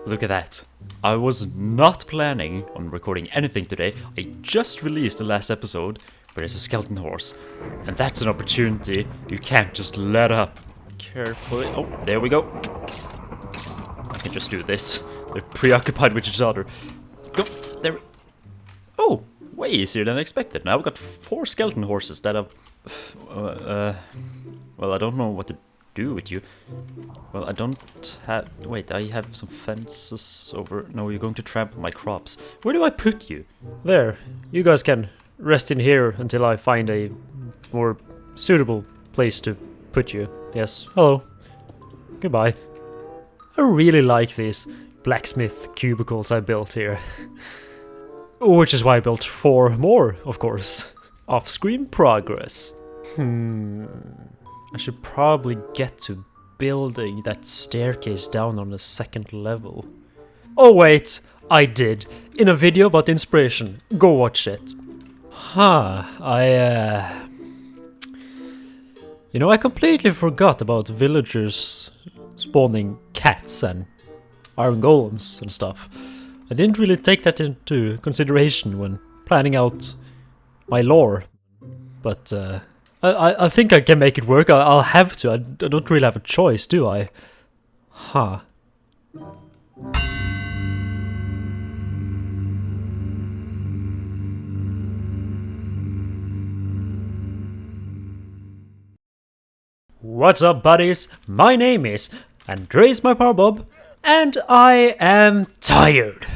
Look at that. I was not planning on recording anything today. I just released the last episode, but it's a skeleton horse. And that's an opportunity you can't just let up. Carefully. Oh, there we go. I can just do this. They're preoccupied with each other. Go. There. Oh, way easier than expected. Now I've got 4 skeleton horses that have... well, I don't know what to do with you. Well, I don't have... Wait, I have some fences over... No, you're going to trample my crops. Where do I put you? There. You guys can rest in here until I find a more suitable place to put you. Yes. Hello. Goodbye. I really like these blacksmith cubicles I built here. Which is why I built 4 more, of course. Off-screen progress. I should probably get to building that staircase down on the 2nd level. Oh wait, I did. In a video about inspiration. Go watch it. You know, I completely forgot about villagers spawning cats and iron golems and stuff. I didn't really take that into consideration when planning out my lore. But I think I can make it work. I'll have to. I don't really have a choice, do I? What's up, buddies? My name is Andres Mypowerbob, and I am tired.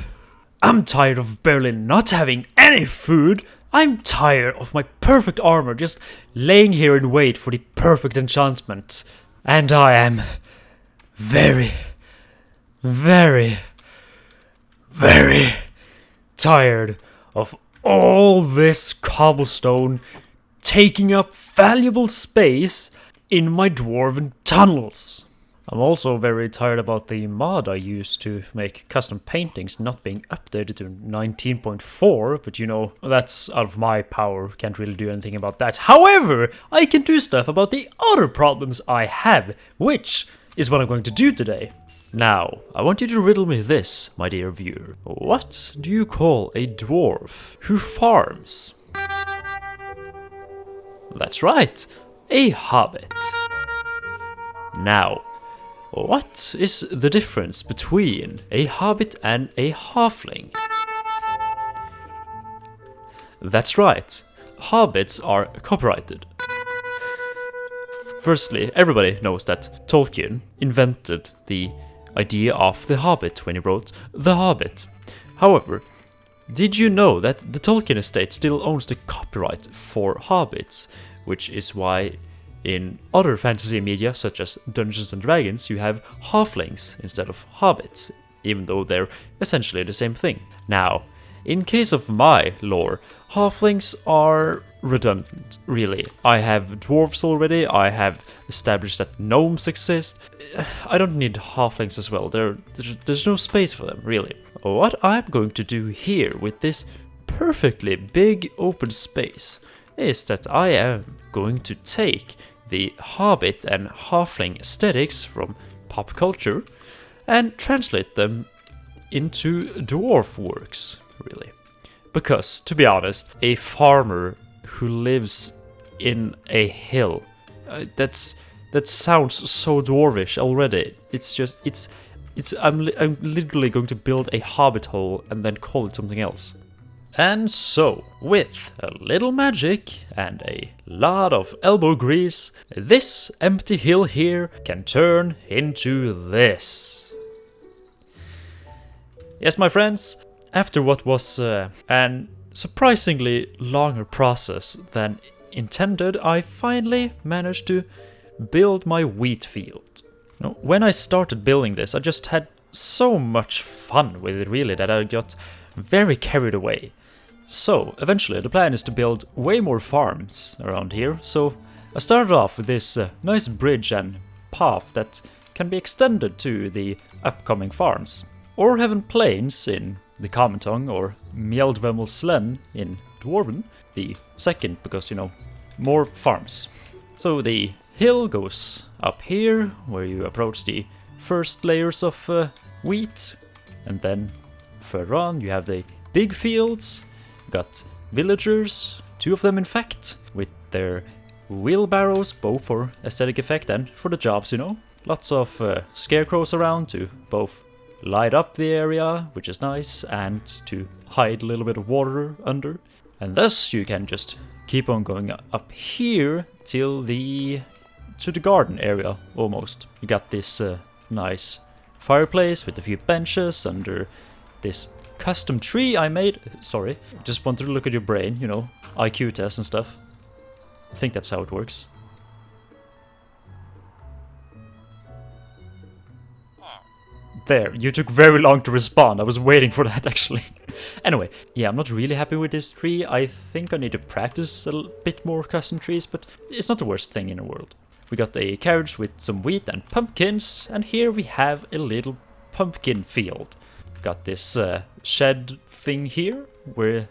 I'm tired of barely not having any food. I'm tired of my perfect armor just laying here in wait for the perfect enchantment. And I am very, very, very tired of all this cobblestone taking up valuable space in my dwarven tunnels. I'm also very tired about the mod I used to make custom paintings not being updated to 19.4, but you know, that's out of my power, can't really do anything about that. However, I can do stuff about the other problems I have, which is what I'm going to do today. Now, I want you to riddle me this, my dear viewer. What do you call a dwarf who farms? That's right, a hobbit. Now, what is the difference between a hobbit and a halfling? That's right, hobbits are copyrighted. Firstly, everybody knows that Tolkien invented the idea of the Hobbit when he wrote The Hobbit. However, did you know that the Tolkien estate still owns the copyright for hobbits, which is why in other fantasy media, such as Dungeons & Dragons, you have halflings instead of hobbits, even though they're essentially the same thing. Now, in case of my lore, halflings are redundant, really. I have dwarves already, I have established that gnomes exist. I don't need halflings as well, there's no space for them, really. What I'm going to do here with this perfectly big open space is that I am going to take the hobbit and halfling aesthetics from pop culture and translate them into dwarf works, really. Because, to be honest, a farmer who lives in a hill, that sounds so dwarvish already. I'm literally going to build a hobbit hole and then call it something else. And so, with a little magic and a lot of elbow grease, this empty hill here can turn into this. Yes, my friends, after what was an surprisingly longer process than intended, I finally managed to build my wheat field. Now, when I started building this, I just had so much fun with it, really, that I got very carried away. So, eventually, the plan is to build way more farms around here, so I started off with this nice bridge and path that can be extended to the upcoming farms. Or Heaven Plains in the common tongue, or Mjeldvemmelslen in Dwarven, the second, because, you know, more farms. So the hill goes up here, where you approach the first layers of wheat. And then further on you have the big fields. Got villagers, 2 of them in fact, with their wheelbarrows, both for aesthetic effect and for the jobs, you know. Lots of scarecrows around to both light up the area, which is nice, and to hide a little bit of water under. And thus you can just keep on going up here till to the garden area almost. You got this nice fireplace with a few benches under this custom tree I made. Sorry, just wanted to look at your brain, you know, IQ test and stuff. I think that's how it works. There, you took very long to respond. I was waiting for that actually. Anyway, yeah, I'm not really happy with this tree. I think I need to practice a bit more custom trees, but it's not the worst thing in the world. We got a carriage with some wheat and pumpkins, and here we have a little pumpkin field. Got this shed thing here, where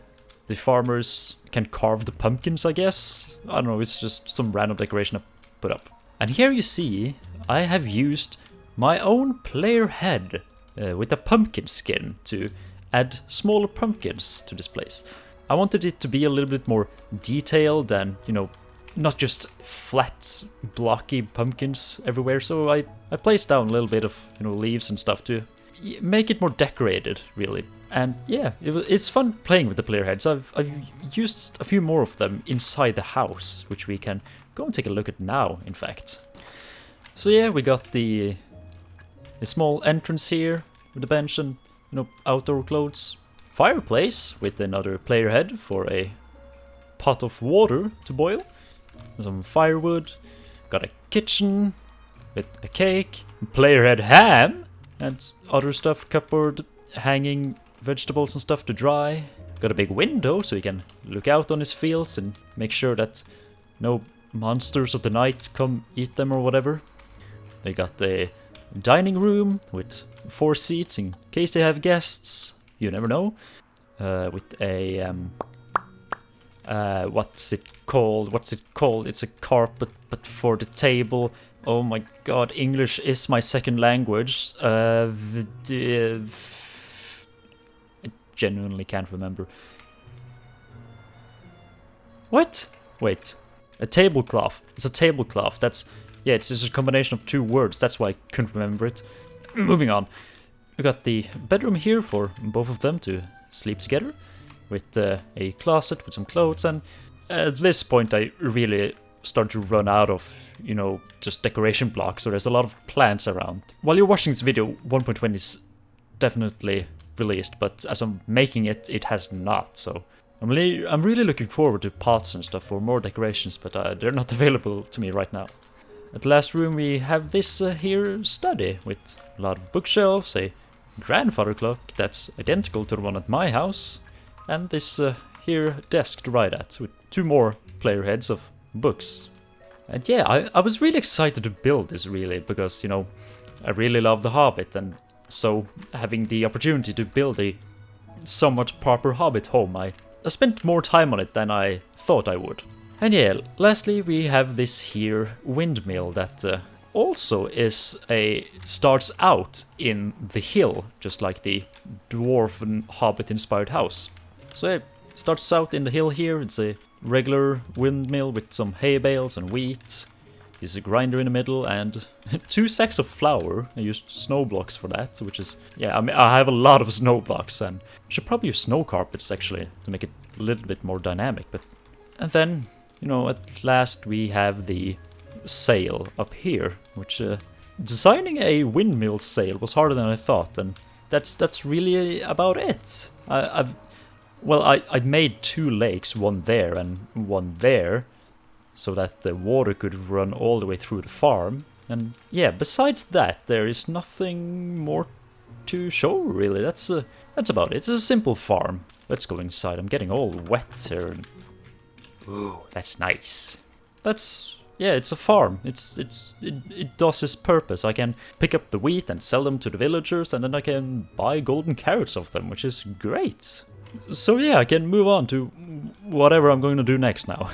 the farmers can carve the pumpkins, I guess. I don't know, it's just some random decoration I put up. And here you see, I have used my own player head with a pumpkin skin to add smaller pumpkins to this place. I wanted it to be a little bit more detailed and, you know, not just flat, blocky pumpkins everywhere. So I placed down a little bit of, you know, leaves and stuff to make it more decorated, really. And yeah, it's fun playing with the player heads. I've used a few more of them inside the house, which we can go and take a look at now, in fact. So yeah, we got a small entrance here with a bench and, you know, outdoor clothes. Fireplace with another player head for a pot of water to boil. Some firewood. Got a kitchen with a cake. Player head ham. And other stuff, cupboard, hanging vegetables and stuff to dry. Got a big window so he can look out on his fields and make sure that no monsters of the night come eat them or whatever. They got a dining room with 4 seats in case they have guests. You never know. With a what's it called? It's a carpet, but for the table. Oh my god, English is my second language. I genuinely can't remember. What? Wait. A tablecloth. It's a tablecloth. That's... yeah, it's just a combination of 2 words. That's why I couldn't remember it. Moving on. We got the bedroom here for both of them to sleep together. With a closet with some clothes. And at this point I really start to run out of, you know, just decoration blocks. So there's a lot of plants around. While you're watching this video, 1.20 is definitely released. But as I'm making it, it has not. So I'm really looking forward to pots and stuff for more decorations. But they're not available to me right now. At the last room we have this here study with a lot of bookshelves, a grandfather clock that's identical to the one at my house, and this here desk to write at with 2 more player heads of books. And yeah, I was really excited to build this really because, you know, I really love The Hobbit, and so having the opportunity to build a somewhat proper Hobbit home, I spent more time on it than I thought I would. And yeah, lastly we have this here windmill that also starts out in the hill, just like the dwarven Hobbit inspired house. So it starts out in the hill here. It's a regular windmill with some hay bales and wheat. There's a grinder in the middle and 2 sacks of flour. I used snow blocks for that, which is... yeah, I mean, I have a lot of snow blocks and should probably use snow carpets actually to make it a little bit more dynamic. But and then, you know, at last we have the sail up here, which designing a windmill sail was harder than I thought, and that's really about it. I made 2 lakes, one there and one there, so that the water could run all the way through the farm. And yeah, besides that, there is nothing more to show really. That's about it. It's a simple farm. Let's go inside. I'm getting all wet here. Ooh, that's nice. Yeah, it's a farm. It does its purpose. I can pick up the wheat and sell them to the villagers, and then I can buy golden carrots of them, which is great. So yeah, I can move on to whatever I'm going to do next now.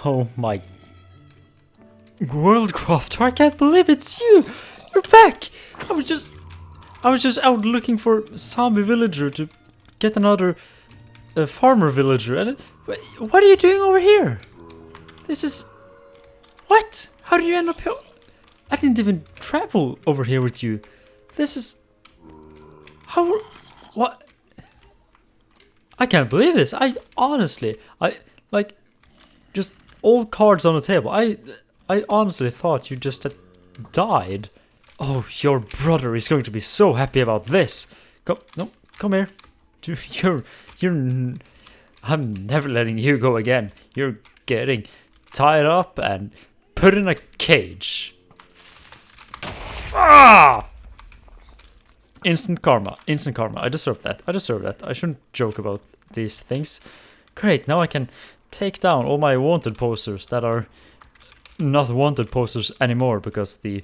Oh my... Worldcrafter, I can't believe it's you! We're back! I was just out looking for a zombie villager to get another farmer villager. And what are you doing over here? This is... What? How did you end up here? I didn't even travel over here with you. This is... How... What? I can't believe this. I honestly... like... Just all cards on the table. I honestly thought you just had died. Oh, your brother is going to be so happy about this. Come here. I'm never letting you go again. You're getting tied up and put in a cage. Ah! Instant karma. I deserve that. I shouldn't joke about these things. Great, now I can take down all my wanted posters that are not wanted posters anymore because the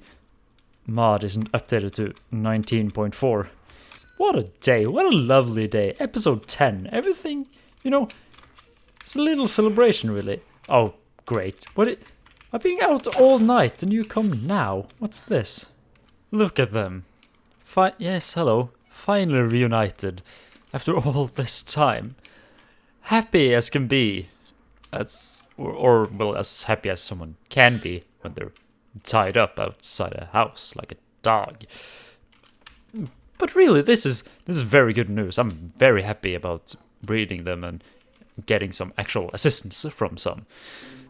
mod isn't updated to 19.4. What a day, what a lovely day. Episode 10, everything, it's a little celebration really. Oh, great. I've been out all night and you come now. What's this? Look at them. Yes, hello. Finally reunited after all this time. Happy as can be. Well, as happy as someone can be when they're tied up outside a house like a dog. But really, this is very good news. I'm very happy about breeding them and getting some actual assistance from some.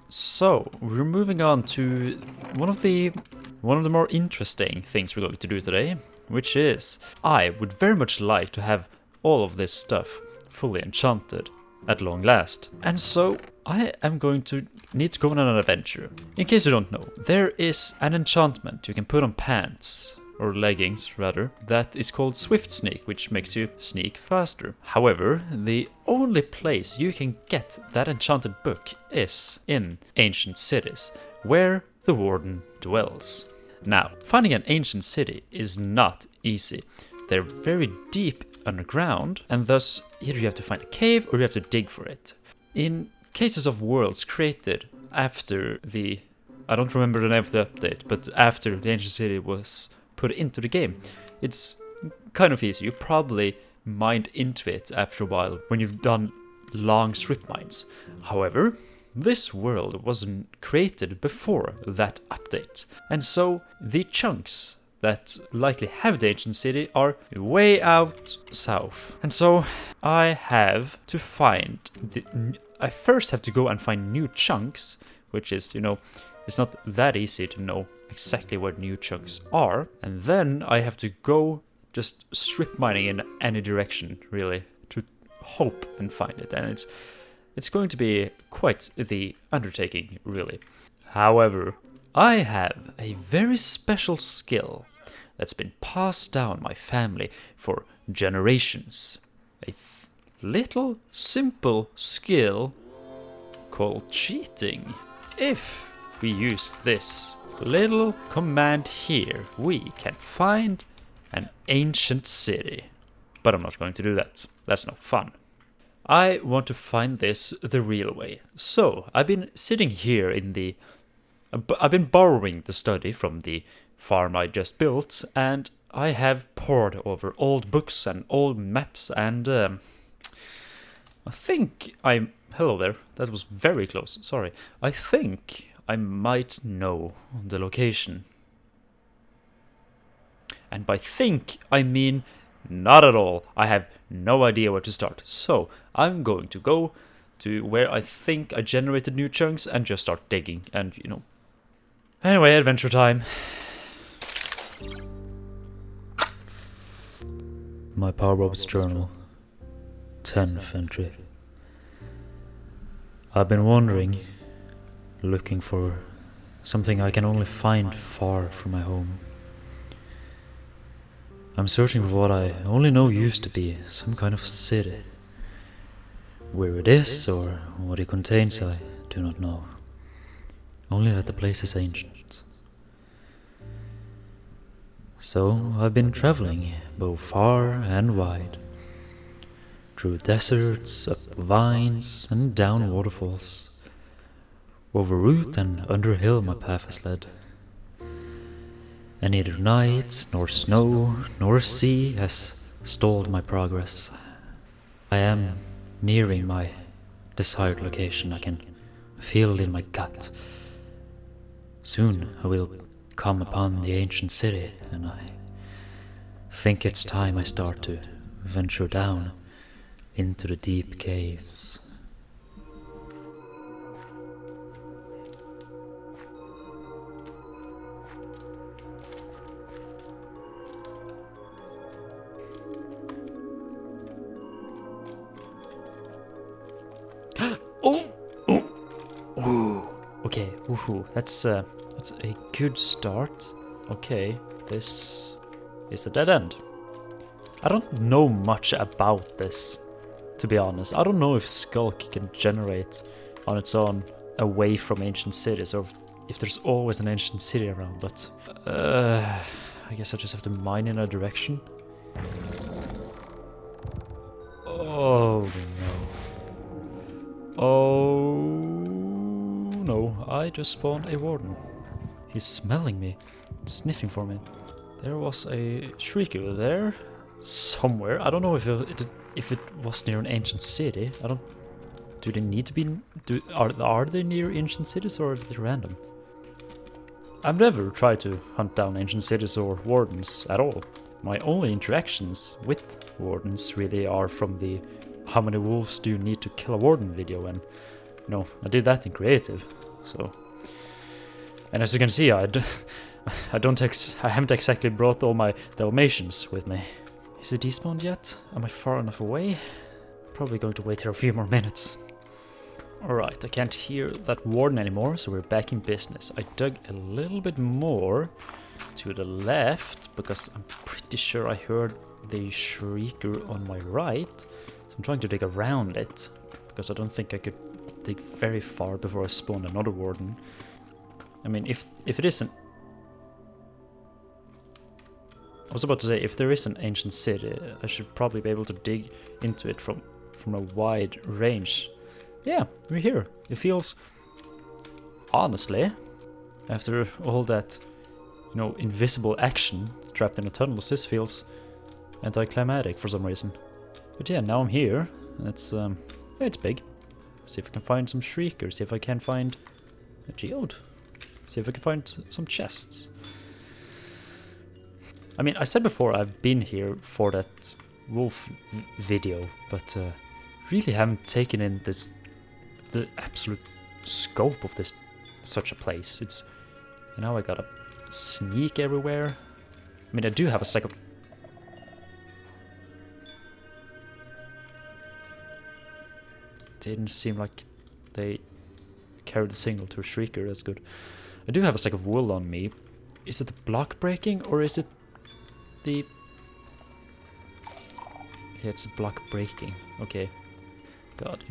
So we're moving on to one of the more interesting things we're going to do today, which is I would very much like to have all of this stuff fully enchanted at long last. And so I am going to need to go on an adventure. In case you don't know, there is an enchantment you can put on pants, or leggings rather, that is called Swift Sneak, which makes you sneak faster. However, the only place you can get that enchanted book is in ancient cities, where the warden dwells. Now, finding an ancient city is not easy. They're very deep underground, and thus either you have to find a cave or you have to dig for it. In cases of worlds created after the... I don't remember the name of the update, but after the ancient city was put into the game, it's kind of easy. You probably mined into it after a while when you've done long strip mines. However, this world wasn't created before that update, and so the chunks that likely have the ancient city are way out south. And so I have to find I first have to go and find new chunks, which is, it's not that easy to know exactly where new chunks are. And then I have to go just strip mining in any direction, really, to hope and find it. And it's going to be quite the undertaking, really. However, I have a very special skill that's been passed down my family for generations. A little simple skill called cheating. If we use this little command here, we can find an ancient city. But I'm not going to do that. That's no fun. I want to find this the real way. So I've been sitting here I've been borrowing the study from the farm I just built, and I have pored over old books and old maps, and I think hello there, that was very close, sorry. I think I might know the location. And by think, I mean not at all. I have no idea where to start. So I'm going to go to where I think I generated new chunks and just start digging and, Anyway, adventure time. Mypowerbob's journal. 10th entry. I've been wandering, looking for something I can only find far from my home. I'm searching for what I only know used to be some kind of city. Where it is or what it contains I do not know. Only that the place is ancient. So I've been traveling both far and wide, through deserts, up vines and down And neither night, nor snow, nor sea has stalled my progress. I am nearing my desired location. I can feel it in my gut. Soon I will come upon the ancient city, and I think it's time I start to venture down into the deep caves. Okay, that's a good start. Okay, this is a dead end. I don't know much about this, to be honest. I don't know if Skulk can generate on its own away from ancient cities, or if there's always an ancient city around, but I guess I just have to mine in a direction. Oh no. Oh no, I just spawned a warden. He's smelling me, sniffing for me. There was a shrieker there, somewhere. I don't know if it was near an ancient city. Do they need to be? Are they near ancient cities, or are they random? I've never tried to hunt down ancient cities or wardens at all. My only interactions with wardens really are from the "how many wolves do you need to kill a warden" video, and I did that in creative. So, and as you can see, I haven't exactly brought all my Dalmatians with me. Is it despawned yet? Am I far enough away? Probably going to wait here a few more minutes. Alright, I can't hear that warden anymore, so we're back in business. I dug a little bit more to the left, because I'm pretty sure I heard the shrieker on my right. So I'm trying to dig around it, because I don't think I could dig very far before I spawn another warden. I mean, if it isn't... I was about to say, if there is an ancient city, I should probably be able to dig into it from a wide range. Yeah, we're here. It feels... honestly, after all that, invisible action trapped in the tunnels, this feels anticlimactic for some reason. But yeah, now I'm here, and it's big. See if I can find some shriekers, see if I can find a geode, see if I can find some chests. I mean, I said before I've been here for that wolf video, but really haven't taken in the absolute scope of such a place. It's, I gotta sneak everywhere. I mean, I do have a stack of... Didn't seem like they carried the signal to a shrieker. That's good. I do have a stack of wool on me. Is it the block breaking, or is it the... Yeah, it's block breaking. Okay. God,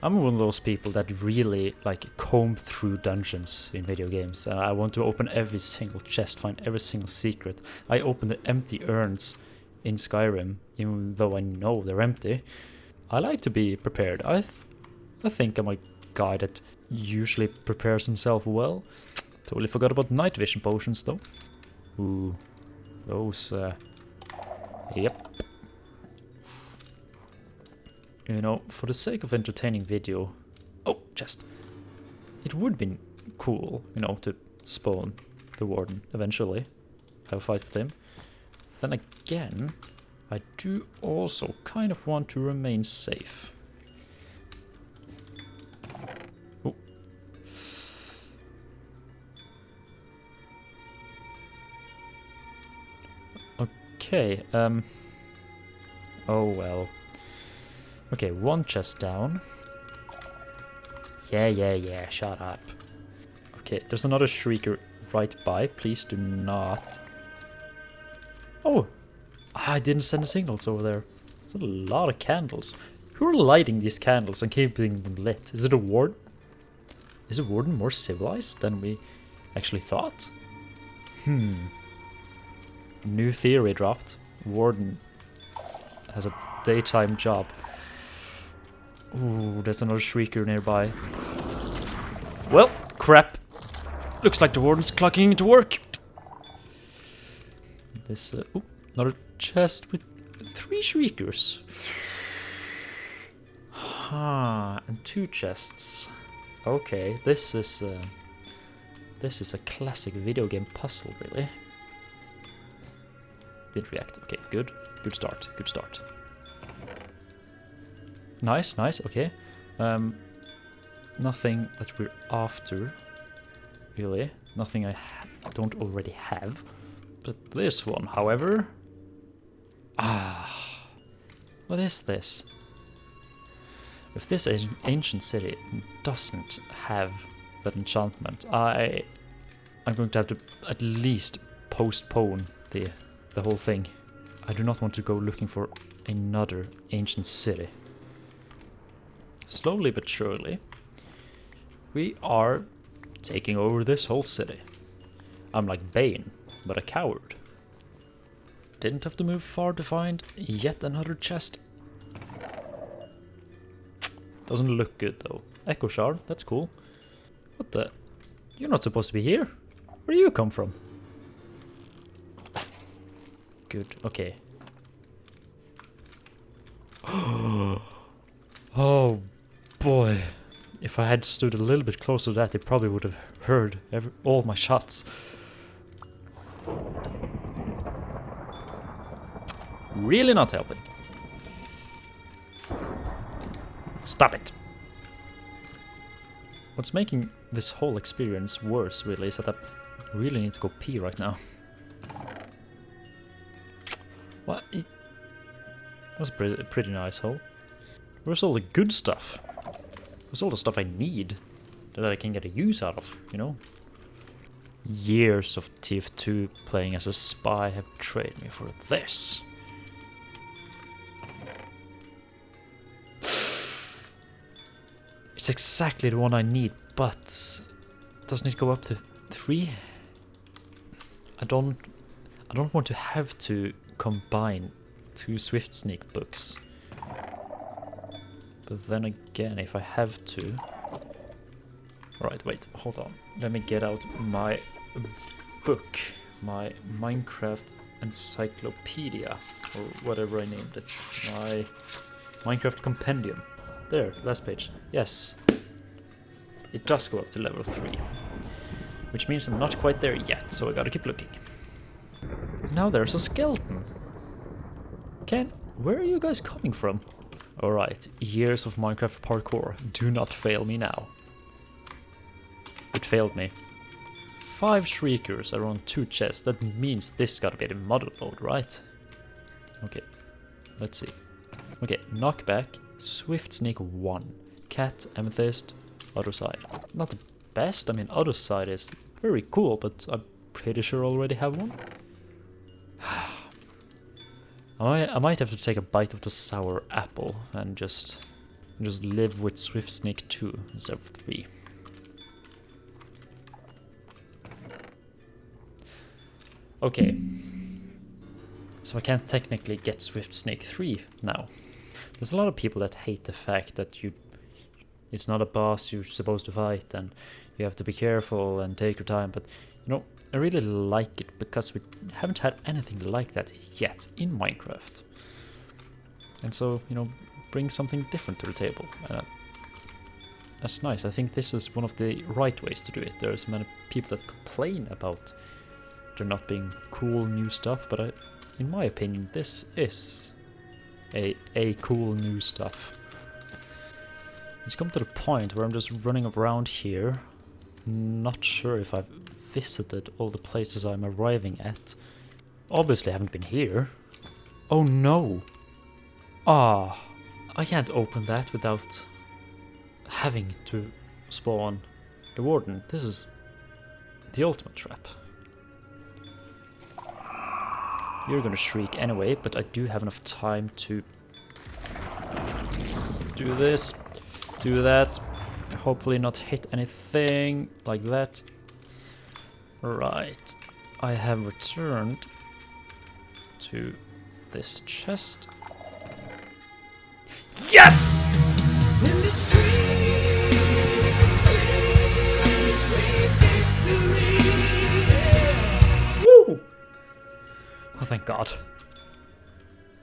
I'm one of those people that really comb through dungeons in video games. I want to open every single chest, find every single secret. I open the empty urns in Skyrim, even though I know they're empty. I like to be prepared. I think I'm a guy that usually prepares himself well. Totally forgot about night vision potions though. Ooh, those. Yep. For the sake of entertaining video... Oh, chest! It would be cool, to spawn the warden eventually. Have a fight with him. Then again, I do also kind of want to remain safe. Oh. Okay, oh well. Okay, one chest down. Yeah, shut up. Okay, there's another shrieker right by. Please do not... Oh! I didn't send signals over there. There's a lot of candles. Who are lighting these candles and keeping them lit? Is it a warden? Is a warden more civilized than we actually thought? New theory dropped. Warden has a daytime job. Ooh, there's another shrieker nearby. Well, crap. Looks like the warden's clocking into work. this... oh, another chest with 3 shriekers. And 2 chests. Okay, this is a classic video game puzzle, really. Didn't react. Okay, good. Good start. Good start. Nice, nice. Okay. Nothing that we're after, really. Nothing I don't already have. But this one, however... what is this? If this ancient city doesn't have that enchantment, I'm going to have to at least postpone the whole thing. I do not want to go looking for another ancient city. Slowly but surely, we are taking over this whole city. I'm like Bane, but a coward. Didn't have to move far to find yet another chest. Doesn't look good though. Echo shard, that's cool. What the? You're not supposed to be here. Where do you come from? Good, okay. Oh boy. If I had stood a little bit closer to that, they probably would have heard all my shots. Really not helping. Stop it. What's making this whole experience worse, really, is that I really need to go pee right now. What? That's a pretty nice hole. Where's all the good stuff? Where's all the stuff I need that I can get a use out of, you know? Years of TF2 playing as a spy have trained me for this. It's exactly the one I need, but doesn't it go up to 3? I don't want to have to combine 2 Swift Sneak books. But then again, if I have to... Alright, wait, hold on. Let me get out my book. My Minecraft Encyclopedia. Or whatever I named it. My Minecraft Compendium. There, last page. Yes. It does go up to level 3. Which means I'm not quite there yet, so I gotta keep looking. Now there's a skeleton. Where are you guys coming from? Alright, years of Minecraft parkour. Do not fail me now. It failed me. 5 shriekers around 2 chests. That means this gotta be the model mode, right? Okay, let's see. Okay, knockback, Swift Sneak 1, Cat, Amethyst, other side. Not the best, I mean other side is very cool, but I'm pretty sure I already have one. I might have to take a bite of the sour apple and just live with Swift Sneak 2 instead of 3. Okay. So I can't technically get Swift Sneak 3 now. There's a lot of people that hate the fact that it's not a boss you're supposed to fight and you have to be careful and take your time, but you know, I really like it because we haven't had anything like that yet in Minecraft. And so, you know, bring something different to the table. That's nice. I think this is one of the right ways to do it. There's many people that complain about there not being cool new stuff, but in my opinion, this is a cool new stuff. It's come to the point where I'm just running around here, not sure if I've visited all the places I'm arriving at. Obviously I haven't been here. Oh no! I can't open that without having to spawn a warden. This is the ultimate trap. You're gonna shriek anyway, but I do have enough time to do this, do that, hopefully not hit anything like that. Right, I have returned to this chest. Yes! Woo! Oh, thank God.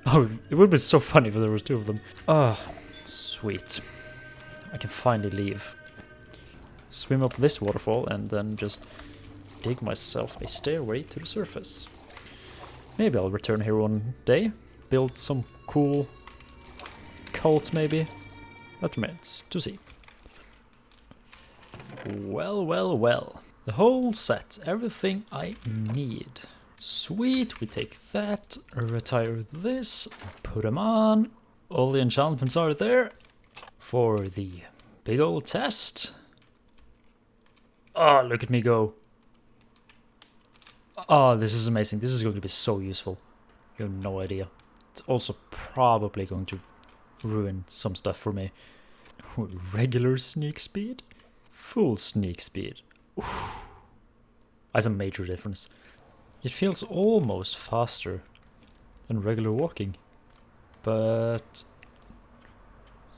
Oh, it would be so funny if there was 2 of them. Oh, sweet. I can finally leave. Swim up this waterfall and then just dig myself a stairway to the surface. Maybe I'll return here one day. Build some cool cult, maybe. That remains to see. Well, well, well. The whole set. Everything I need. Sweet, we take that, retire this, put them on. All the enchantments are there for the big old test. Oh, look at me go. Oh, this is amazing. This is going to be so useful. You have no idea. It's also probably going to ruin some stuff for me. Regular sneak speed? Full sneak speed. Oof. That's a major difference. It feels almost faster than regular walking. But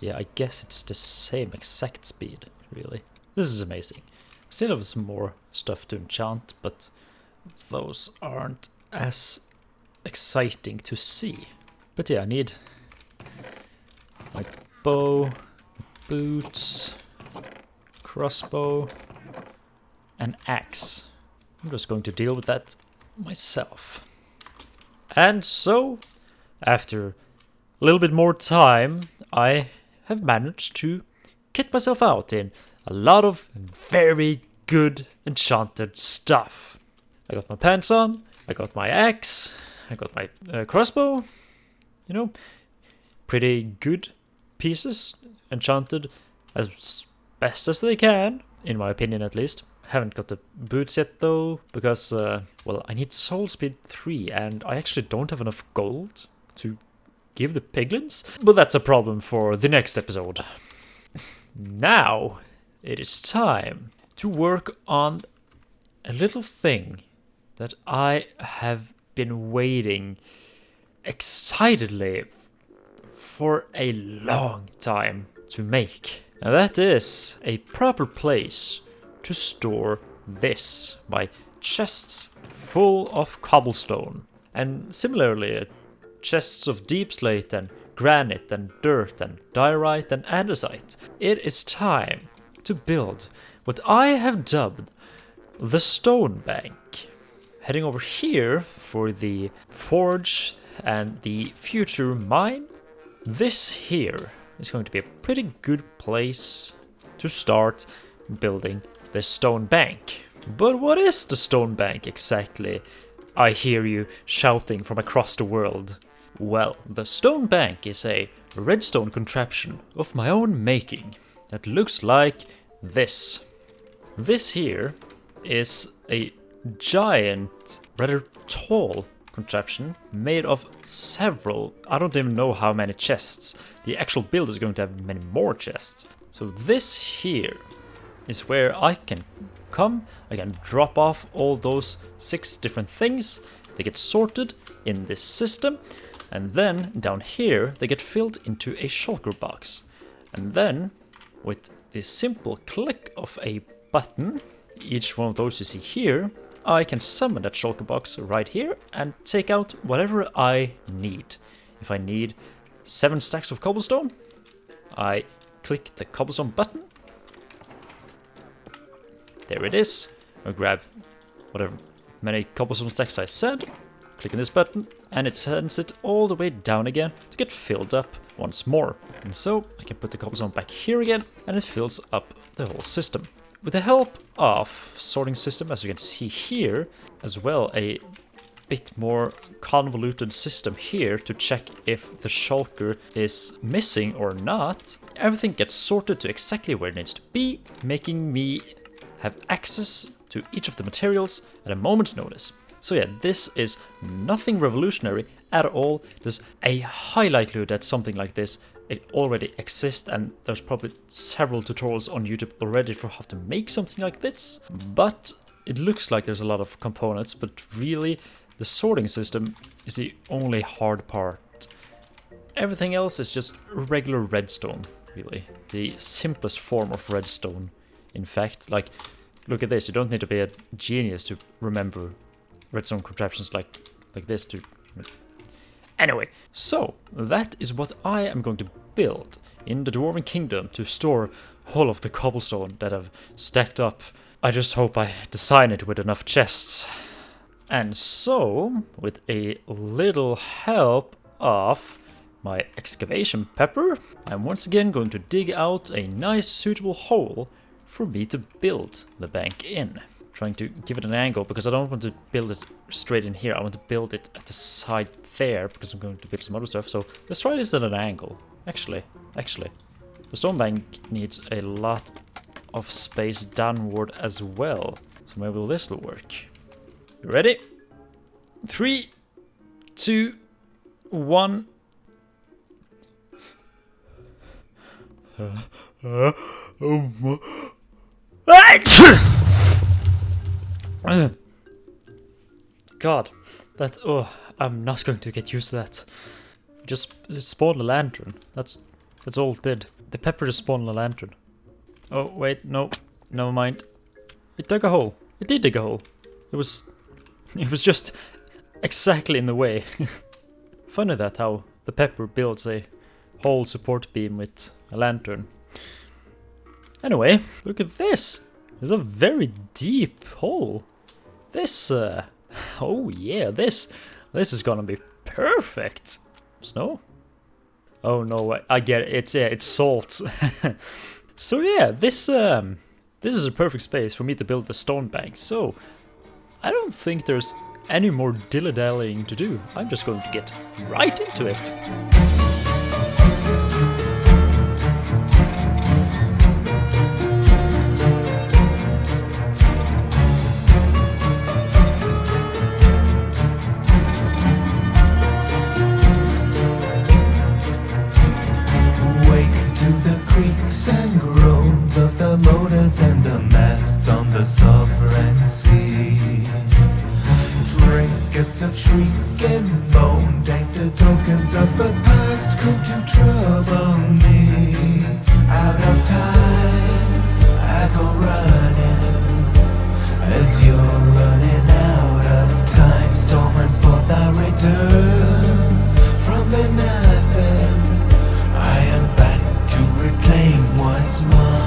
yeah, I guess it's the same exact speed, really. This is amazing. Still have some more stuff to enchant, but those aren't as exciting to see. But yeah, I need my bow, boots, crossbow, and axe. I'm just going to deal with that myself. And so, after a little bit more time, I have managed to get myself out in a lot of very good enchanted stuff. I got my pants on, I got my axe, I got my crossbow, you know, pretty good pieces, enchanted as best as they can, in my opinion at least. Haven't got the boots yet though, because, well, I need soul speed 3 and I actually don't have enough gold to give the piglins, but that's a problem for the next episode. Now, it is time to work on a little thing that I have been waiting excitedly for a long time to make. And that is a proper place to store this, my chests full of cobblestone. And similarly, chests of deep slate and granite and dirt and diorite and andesite. It is time to build what I have dubbed the stone bank. Heading over here for the forge and the future mine. This here is going to be a pretty good place to start building the stone bank. But what is the stone bank exactly? I hear you shouting from across the world. Well, the stone bank is a redstone contraption of my own making that looks like this. This here is a giant, rather tall contraption made of several, I don't even know how many chests. The actual build is going to have many more chests. So this here is where I can come, I can drop off all those 6 different things. They get sorted in this system, and then down here they get filled into a shulker box. And then with the simple click of a button, each one of those you see here, I can summon that shulker box right here and take out whatever I need. If I need 7 stacks of cobblestone, I click the cobblestone button. There it is. I'll grab whatever many cobblestone stacks I said, click on this button, and it sends it all the way down again to get filled up once more. And so I can put the cobblestone back here again, and it fills up the whole system. With the help of sorting system, as you can see here, as well a bit more convoluted system here to check if the shulker is missing or not, everything gets sorted to exactly where it needs to be, making me have access to each of the materials at a moment's notice. So yeah, this is nothing revolutionary at all. There's a high likelihood that something like this it already exists, and there's probably several tutorials on YouTube already for how to make something like this, but it looks like there's a lot of components, but really the sorting system is the only hard part. Everything else is just regular redstone, really. The simplest form of redstone. In fact, like, look at this, you don't need to be a genius to remember redstone contraptions like this to Anyway, so that is what I am going to build in the Dwarven Kingdom to store all of the cobblestone that I've stacked up. I just hope I design it with enough chests. And so, with a little help of my excavation pepper, I'm once again going to dig out a nice suitable hole for me to build the bank in. Trying to give it an angle because I don't want to build it straight in here. I want to build it at the side there because I'm going to build some other stuff. So let's try this at an angle. Actually, the stone bank needs a lot of space downward as well. So maybe this will work. You ready? 3, 2, 1. God, that, I'm not going to get used to that. Just spawn a lantern. That's all it did. The pepper just spawned a lantern. Oh wait, no, never mind. It dug a hole. It did dig a hole. It was just exactly in the way. Funny that how the pepper builds a whole support beam with a lantern. Anyway, look at this. It's a very deep hole. This, oh yeah, this is gonna be perfect. Snow? Oh no, I get it. It's salt. So yeah, this is a perfect space for me to build the stone bank. So I don't think there's any more dilly-dallying to do. I'm just going to get right into it. And groans of the motors and the masts on the sovereign sea. Trinkets of shriek and moan, dank the tokens of the past come to trouble me. Out of time, I go running, as you're running out of time, storming for thy return from the nothing. I am back to reclaim what's mine.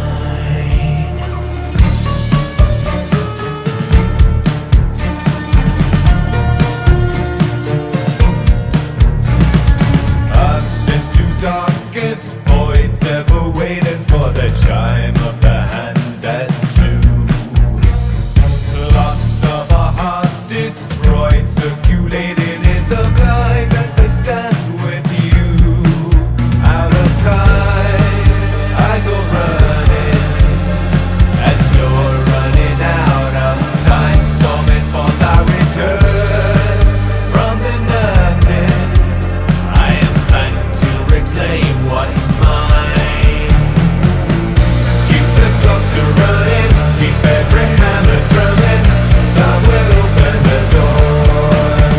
Cast into darkest voids, ever waiting for the chime of the hand at 2. Lots of our heart destroyed, circulating in the blind as they stand with you. Out of time I go running, as you're running out of time, storming for thy return from the nothing. I am back to reclaim what's mine. Keep the clocks running, keep every hammer drumming. Time will open the doors.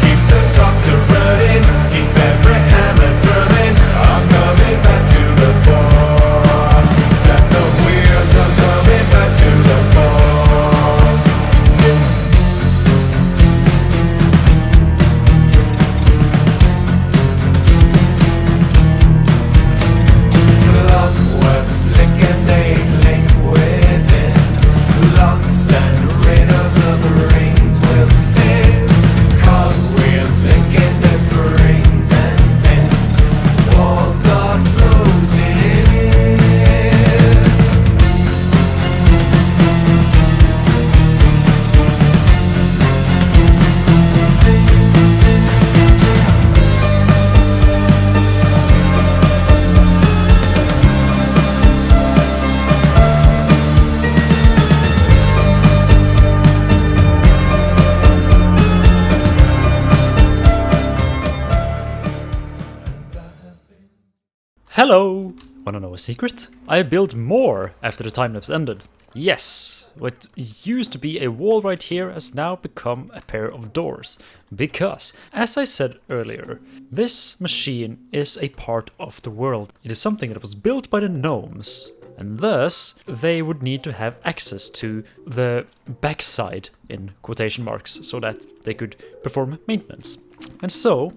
Keep the clocks running, keep every hammer drumming. I'm coming back to the farm. Set the wheels, I'm coming back to the farm. Clockworks licking, they link within. Locks and riddles of rings will spin. Cogwheels linking the springs and pins. Walls are closing in. Hello! Wanna know a secret? I built more after the time lapse ended. Yes, what used to be a wall right here has now become a pair of doors. Because, as I said earlier, this machine is a part of the world. It is something that was built by the gnomes. and thus they would need to have access to the backside, in quotation marks, so that they could perform maintenance. And so,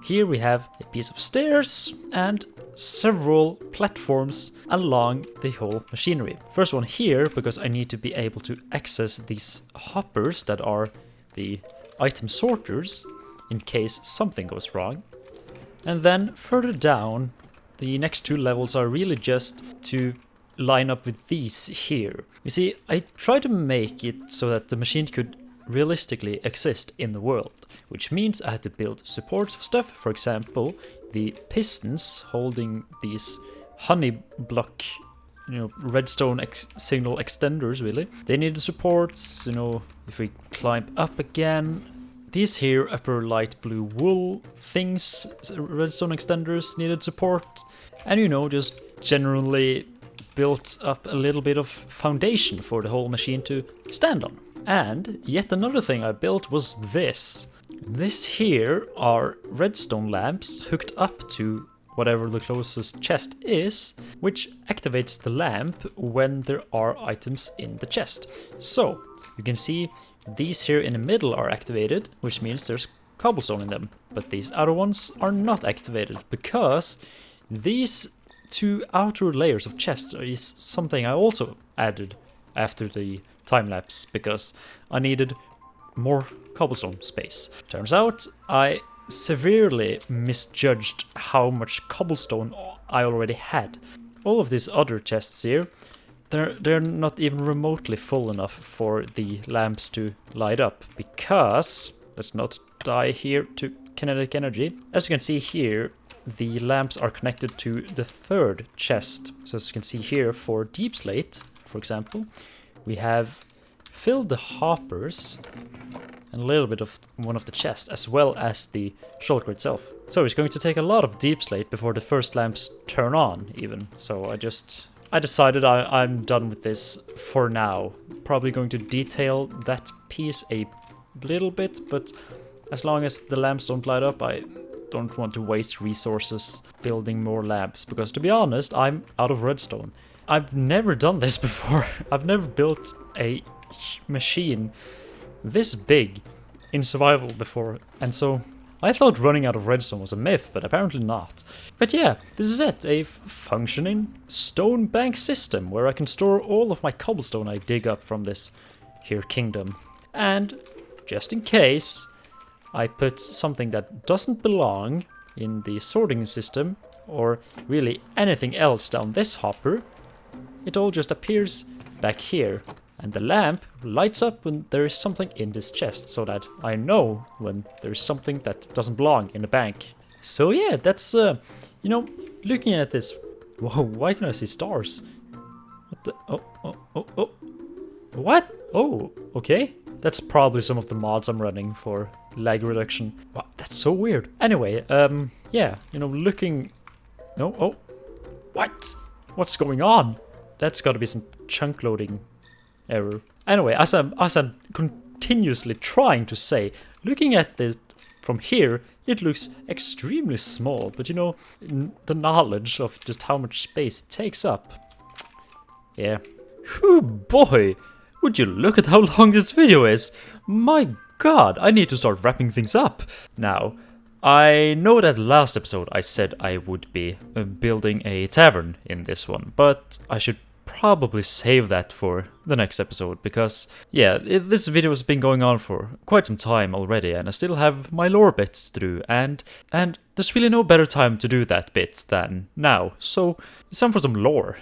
here we have a piece of stairs and several platforms along the whole machinery. First one here, because I need to be able to access these hoppers that are the item sorters in case something goes wrong. And then further down, the next two levels are really just to line up with these here. You see, I tried to make it so that the machine could realistically exist in the world, which means I had to build supports for stuff. For example, the pistons holding these honey block, redstone signal extenders, really. They needed supports, if we climb up again. These here upper light blue wool things, redstone extenders, needed support. And just generally built up a little bit of foundation for the whole machine to stand on. And yet another thing I built was this. This here are redstone lamps hooked up to whatever the closest chest is, which activates the lamp when there are items in the chest. So, you can see these here in the middle are activated, which means there's cobblestone in them. But these outer ones are not activated, because these two outer layers of chests is something I also added after the time-lapse, because I needed more cobblestone space. Turns out I severely misjudged how much cobblestone I already had. All of these other chests here, they're not even remotely full enough for the lamps to light up, because, let's not die here to kinetic energy. As you can see here, the lamps are connected to the third chest. So as you can see here, for deep slate, for example, we have filled the hoppers and a little bit of one of the chests, as well as the shulker itself. So it's going to take a lot of deep slate before the first lamps turn on, even. So I decided I'm done with this for now. Probably going to detail that piece a little bit, but as long as the lamps don't light up, I don't want to waste resources building more lamps, because to be honest, I'm out of redstone. I've never done this before. I've never built a machine this big in survival before, and so I thought running out of redstone was a myth, but apparently not. But yeah, this is it, a functioning stone bank system where I can store all of my cobblestone I dig up from this here kingdom. And just in case I put something that doesn't belong in the sorting system, or really anything else down this hopper, it all just appears back here. And the lamp lights up when there is something in this chest, so that I know when there is something that doesn't belong in the bank. So yeah, that's, looking at this... Whoa, why can I see stars? What the... Oh. What? Oh, okay. That's probably some of the mods I'm running for lag reduction. Wow, that's so weird. Anyway, yeah, looking... No, oh. What? What's going on? That's gotta be some chunk loading error. Anyway, as I'm continuously trying to say, looking at this from here, it looks extremely small, but the knowledge of just how much space it takes up. Yeah. Whew, boy! Would you look at how long this video is? My god, I need to start wrapping things up. Now, I know that last episode I said I would be building a tavern in this one, but I should probably save that for the next episode, because yeah, this video has been going on for quite some time already, and I still have my lore bit to do, and there's really no better time to do that bit than now, so it's time for some lore.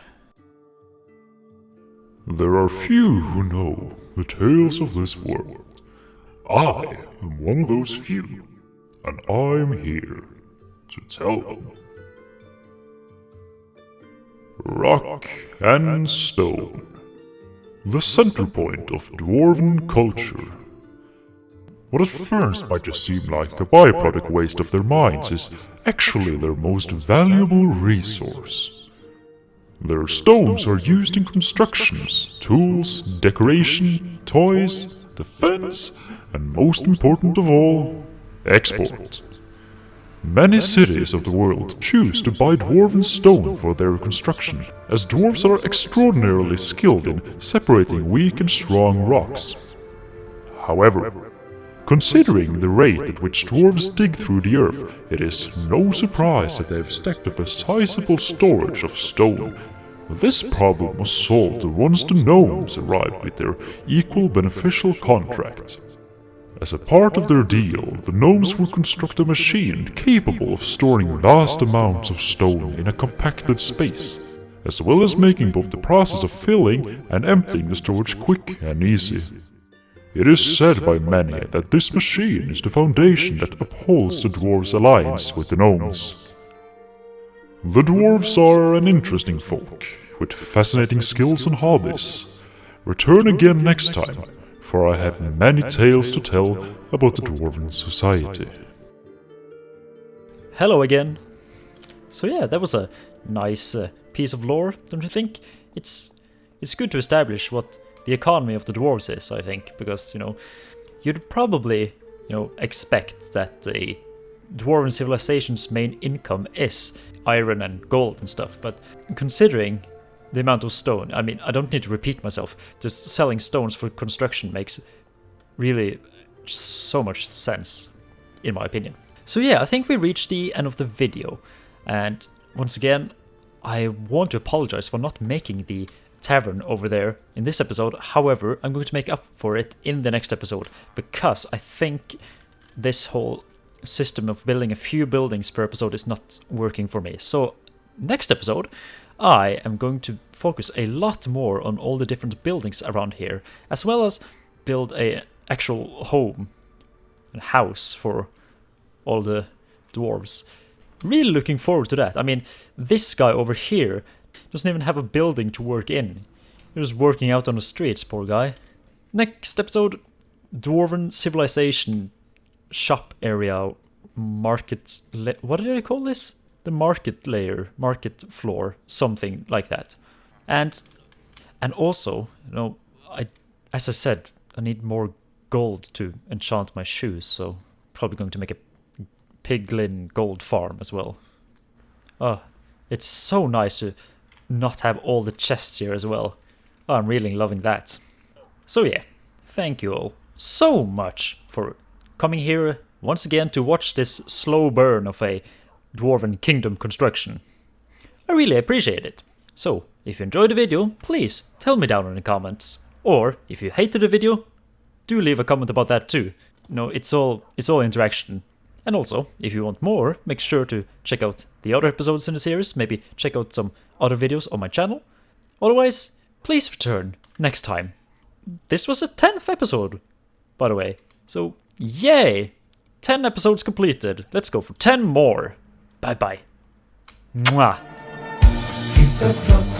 There are few who know the tales of this world. I am one of those few, and I'm here to tell them. Rock and stone, the center point of dwarven culture. What at first might just seem like a byproduct waste of their minds is actually their most valuable resource. Their stones are used in constructions, tools, decoration, toys, defense, and most important of all, export. Many cities of the world choose to buy dwarven stone for their construction, as dwarves are extraordinarily skilled in separating weak and strong rocks. However, considering the rate at which dwarves dig through the earth, it is no surprise that they have stacked up a sizable storage of stone. This problem was solved once the gnomes arrived with their equal beneficial contract. As a part of their deal, the gnomes would construct a machine capable of storing vast amounts of stone in a compacted space, as well as making both the process of filling and emptying the storage quick and easy. It is said by many that this machine is the foundation that upholds the dwarves' alliance with the gnomes. The dwarves are an interesting folk, with fascinating skills and hobbies. Return again next time, for I have many tales to tell about the dwarven society. Hello again. So yeah, that was a nice piece of lore, don't you think? It's good to establish what the economy of the dwarves is, I think, because, you know, you'd probably, you know, expect that the dwarven civilization's main income is iron and gold and stuff, but considering the amount of stone, I mean, I don't need to repeat myself, just selling stones for construction makes really so much sense, in my opinion. So yeah, I think we reached the end of the video, and once again, I want to apologize for not making the tavern over there in this episode. However, I'm going to make up for it in the next episode, because I think this whole system of building a few buildings per episode is not working for me. So next episode, I am going to focus a lot more on all the different buildings around here, as well as build a actual home and house for all the dwarves. Really looking forward to that. I mean, this guy over here doesn't even have a building to work in. He's just working out on the streets, poor guy. Next episode, Dwarven Civilization shop area, market... what did I call this? The market layer, market floor, something like that. And also, you know, as I said, I need more gold to enchant my shoes, so probably going to make a piglin gold farm as well. Oh, it's so nice to not have all the chests here as well. Oh, I'm really loving that. So yeah, thank you all so much for coming here once again to watch this slow burn of a Dwarven Kingdom construction. I really appreciate it. So, if you enjoyed the video, please tell me down in the comments. Or, if you hated the video, do leave a comment about that too. You know, it's all interaction. And also, if you want more, make sure to check out the other episodes in the series, maybe check out some other videos on my channel. Otherwise, please return next time. This was the 10th episode, by the way. So, yay! 10 episodes completed. Let's go for 10 more. Bye-bye. Mwah! Keep the plot